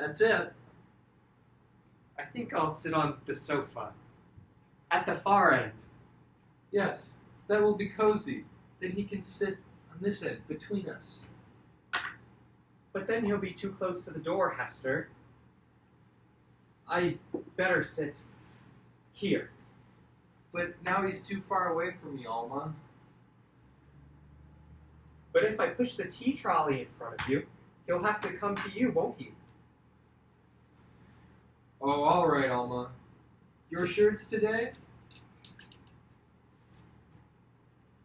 That's it. I think I'll sit on the sofa. At the far end. Yes, that will be cozy. Then he can sit on this end between us. But then he'll be too close to the door, Hester. I better sit here. But now he's too far away from me, Alma. But if I push the tea trolley in front of you, he'll have to come to you, won't he? Oh, all right, Alma. Your shirts today?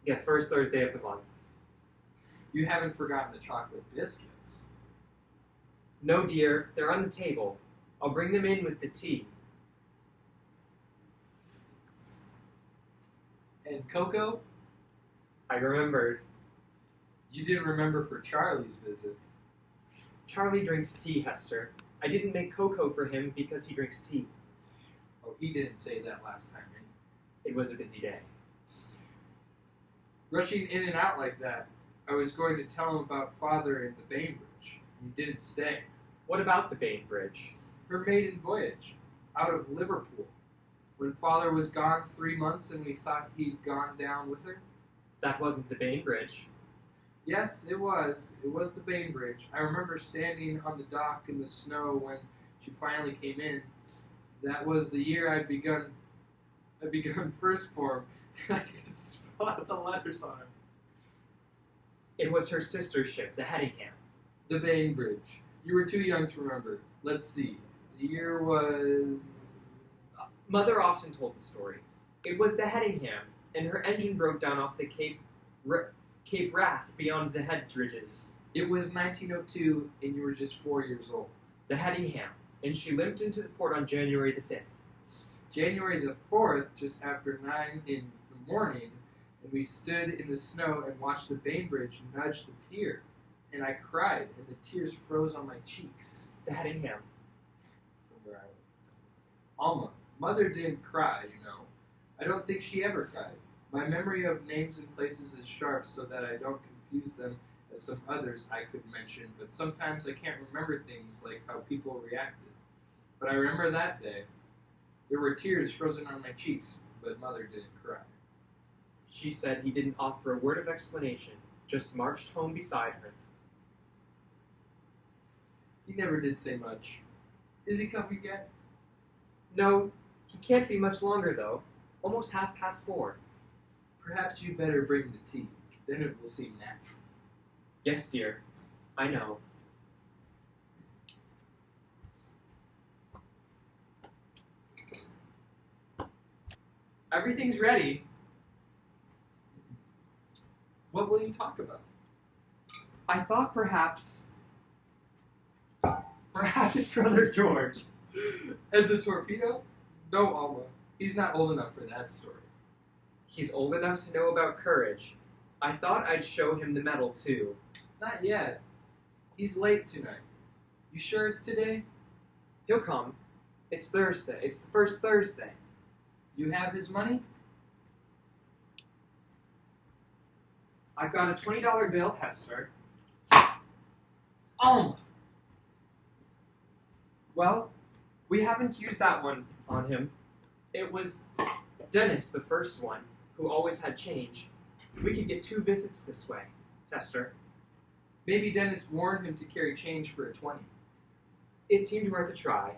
Yeah, first Thursday of the month. You haven't forgotten the chocolate biscuits. No, dear, they're on the table. I'll bring them in with the tea. And cocoa? I remembered. You didn't remember for Charlie's visit. Charlie drinks tea, Hester. I didn't make cocoa for him because he drinks tea. Oh, he didn't say that last time, right? It was a busy day. Rushing in and out like that, I was going to tell him about Father and the Bainbridge. He didn't stay. What about the Bainbridge? Her maiden voyage, out of Liverpool. When Father was gone 3 months and we thought he'd gone down with her? That wasn't the Bainbridge. Yes, it was. It was the Bainbridge. I remember standing on the dock in the snow when she finally came in. That was the year I'd begun first form. I could spot the letters on it. It was her sister ship, the Headingham. The Bainbridge. You were too young to remember. Let's see. The year was... Mother often told the story. It was the Headingham, and her engine broke down off the Cape Wrath beyond the Headridges. It was 1902, and you were just 4 years old. The Headingham, and she limped into the port on January the 5th. January the 4th, just after 9 in the morning, and we stood in the snow and watched the Bainbridge nudge the pier. And I cried, and the tears froze on my cheeks. The Headingham. From where I was. Alma, Mother didn't cry, you know. I don't think she ever cried. My memory of names and places is sharp so that I don't confuse them as some others I could mention, but sometimes I can't remember things like how people reacted. But I remember that day. There were tears frozen on my cheeks, but Mother didn't cry. She said he didn't offer a word of explanation, just marched home beside her. He never did say much. Is he coming yet? No, he can't be much longer, though. Almost 4:30. Perhaps you'd better bring the tea. Then it will seem natural. Yes, dear. I know. Everything's ready. What will you talk about? I thought perhaps Brother George. And the torpedo? No, Alma. He's not old enough for that story. He's old enough to know about courage. I thought I'd show him the medal, too. Not yet. He's late tonight. You sure it's today? He'll come. It's Thursday. It's the first Thursday. You have his money? I've got a $20 bill, Hester. Alma! Well, we haven't used that one on him. It was Dennis, the first one, who always had change. We could get 2 visits this way, Hester. Maybe Dennis warned him to carry change for a 20. It seemed worth a try.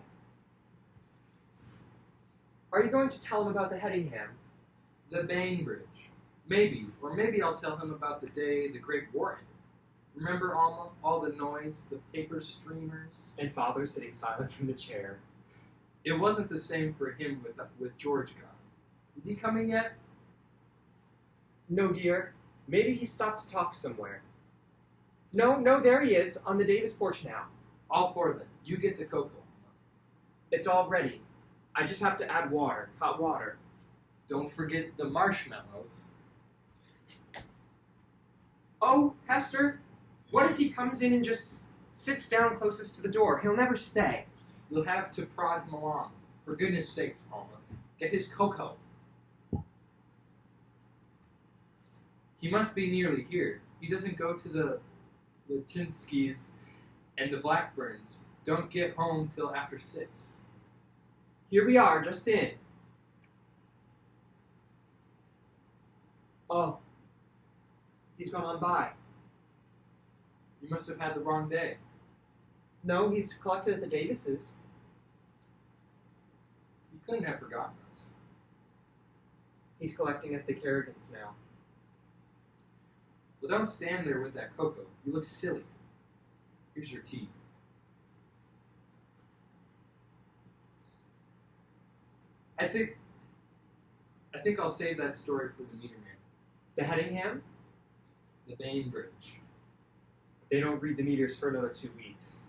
Are you going to tell him about the Headingham? The Bainbridge. Maybe. Or maybe I'll tell him about the day the Great War ended. Remember, Alma, all the noise, the paper streamers? And Father sitting silent in the chair. It wasn't the same for him with George gone. Is he coming yet? No, dear. Maybe he stopped to talk somewhere. No, there he is, on the Davis porch now. I'll pour them. You get the cocoa. It's all ready. I just have to add water, hot water. Don't forget the marshmallows. Oh, Hester, what if he comes in and just sits down closest to the door? He'll never stay. You'll have to prod him along. For goodness sakes, Alma. Get his cocoa. He must be nearly here. He doesn't go to the Lachinskys and the Blackburns. Don't get home till after 6. Here we are, just in. Oh, he's gone on by. You must have had the wrong day. No, he's collected at the Davises. You couldn't have forgotten us. He's collecting at the Kerrigans now. Well, don't stand there with that cocoa. You look silly. Here's your tea. I think I'll save that story for the meter man. The Headingham? The Bainbridge. They don't read the meters for another 2 weeks.